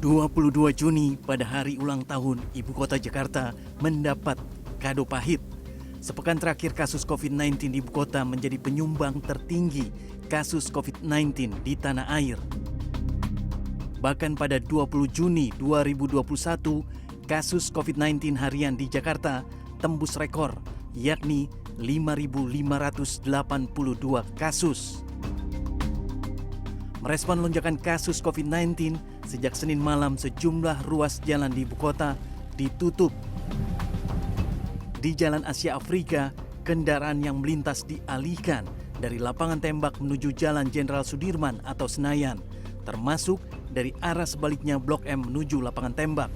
22 Juni pada hari ulang tahun Ibu Kota Jakarta mendapat kado pahit. Sepekan terakhir kasus COVID-19 di Ibu Kota menjadi penyumbang tertinggi kasus COVID-19 di tanah air. Bahkan pada 20 Juni 2021, kasus COVID-19 harian di Jakarta tembus rekor, yakni 5.582 kasus. Merespon lonjakan kasus COVID-19, sejak Senin malam sejumlah ruas jalan di Ibu Kota ditutup. Di Jalan Asia Afrika, kendaraan yang melintas dialihkan dari lapangan tembak menuju Jalan Jenderal Sudirman atau Senayan, termasuk dari arah sebaliknya Blok M menuju lapangan tembak.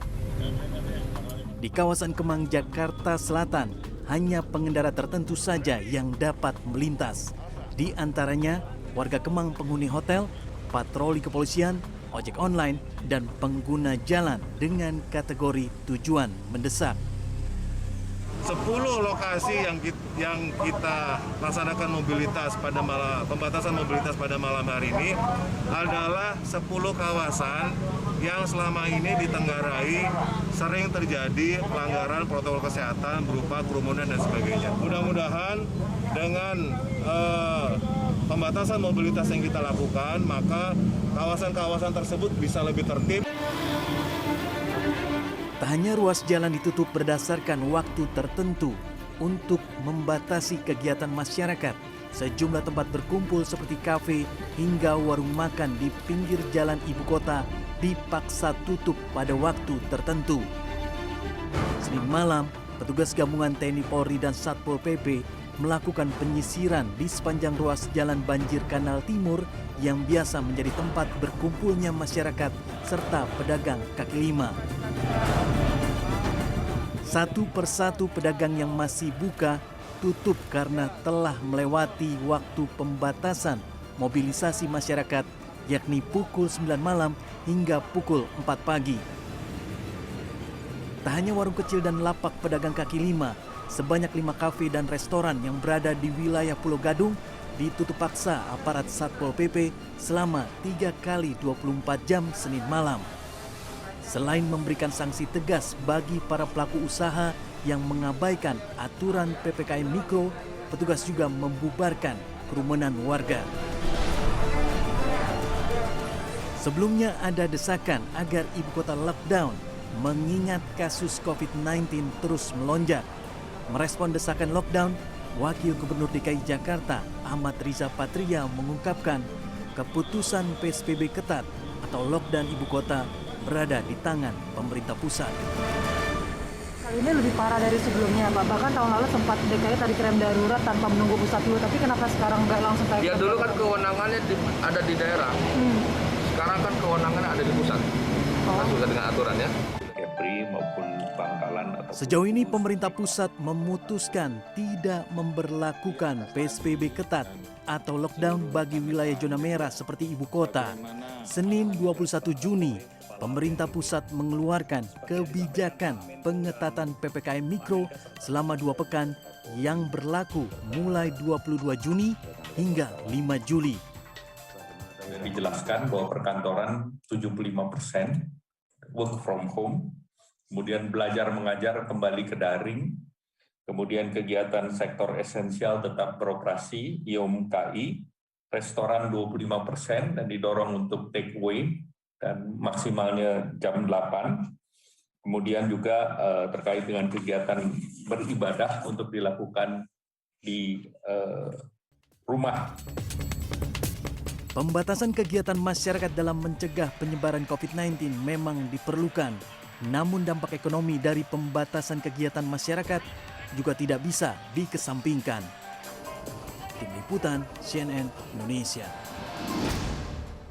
Di kawasan Kemang, Jakarta Selatan, hanya pengendara tertentu saja yang dapat melintas. Di antaranya warga Kemang penghuni hotel, patroli kepolisian, ojek online, dan pengguna jalan dengan kategori tujuan mendesak. 10 lokasi yang kita laksanakan pembatasan mobilitas pada malam hari ini adalah 10 kawasan yang selama ini ditenggarai sering terjadi pelanggaran protokol kesehatan berupa kerumunan dan sebagainya. Mudah-mudahan dengan pembatasan mobilitas yang kita lakukan, maka kawasan-kawasan tersebut bisa lebih tertib. Tak hanya ruas jalan ditutup berdasarkan waktu tertentu untuk membatasi kegiatan masyarakat, sejumlah tempat berkumpul seperti kafe hingga warung makan di pinggir jalan Ibu Kota dipaksa tutup pada waktu tertentu. Senin malam, petugas gabungan TNI Polri dan Satpol PP melakukan penyisiran di sepanjang ruas jalan Banjir Kanal Timur yang biasa menjadi tempat berkumpulnya masyarakat serta pedagang kaki lima. Satu persatu pedagang yang masih buka tutup karena telah melewati waktu pembatasan mobilisasi masyarakat, yakni pukul 9 malam hingga pukul 4 pagi. Tak hanya warung kecil dan lapak pedagang kaki lima, sebanyak 5 kafe dan restoran yang berada di wilayah Pulau Gadung ditutup paksa aparat Satpol PP selama 3 kali 24 jam Senin malam. Selain memberikan sanksi tegas bagi para pelaku usaha yang mengabaikan aturan PPKM Mikro, petugas juga membubarkan kerumunan warga. Sebelumnya ada desakan agar Ibu Kota lockdown mengingat kasus COVID-19 terus melonjak. Merespon desakan lockdown, Wakil Gubernur DKI Jakarta Ahmad Riza Patria mengungkapkan keputusan PSBB ketat atau lockdown Ibu Kota berada di tangan pemerintah pusat. Kali ini lebih parah dari sebelumnya, Pak. Bahkan tahun lalu sempat DKI tadi rem darurat tanpa menunggu pusat dulu. Tapi kenapa sekarang nggak langsung kayak? Ya dulu kan kewenangannya ada di daerah. Sekarang kan kewenangannya ada di pusat. Sesuai dengan aturannya. Kepri maupun Bangkalan. Sejauh ini pemerintah pusat memutuskan tidak memberlakukan PSBB ketat atau lockdown bagi wilayah zona merah seperti Ibu Kota. Senin 21 Juni, pemerintah pusat mengeluarkan kebijakan pengetatan PPKM Mikro selama 2 pekan yang berlaku mulai 22 Juni hingga 5 Juli. Dijelaskan bahwa perkantoran 75% work from home, kemudian belajar mengajar kembali ke daring, kemudian kegiatan sektor esensial tetap beroperasi, IOM-KI, restoran 25% dan didorong untuk take away, dan maksimalnya jam 8. Kemudian juga terkait dengan kegiatan beribadah untuk dilakukan di rumah. Pembatasan kegiatan masyarakat dalam mencegah penyebaran COVID-19 memang diperlukan. Namun dampak ekonomi dari pembatasan kegiatan masyarakat juga tidak bisa dikesampingkan. Tim Liputan CNN Indonesia.